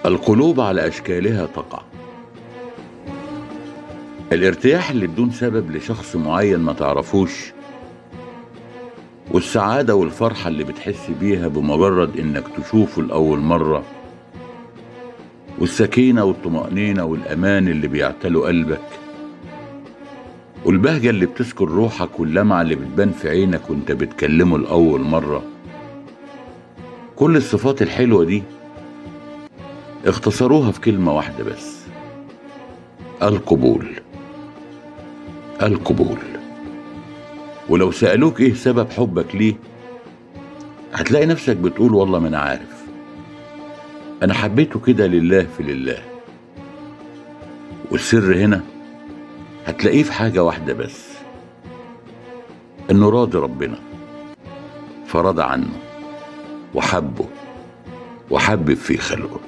القلوب على أشكالها تقع. الارتياح اللي بدون سبب لشخص معين ما تعرفوش، والسعادة والفرحة اللي بتحس بيها بمجرد إنك تشوفه لأول مرة، والسكينة والطمأنينة والأمان اللي بيعتلوا قلبك، والبهجة اللي بتسكن روحك، واللمعة اللي بتبان في عينك وانت بتكلمه لأول مرة. كل الصفات الحلوة دي اختصروها في كلمة واحدة بس: القبول. القبول. ولو سألوك ايه سبب حبك ليه، هتلاقي نفسك بتقول والله ما انا عارف، انا حبيته كده لله في لله. والسر هنا هتلاقيه في حاجة واحدة بس: انه راضي ربنا فرضى عنه وحبه وحبب في خلقه.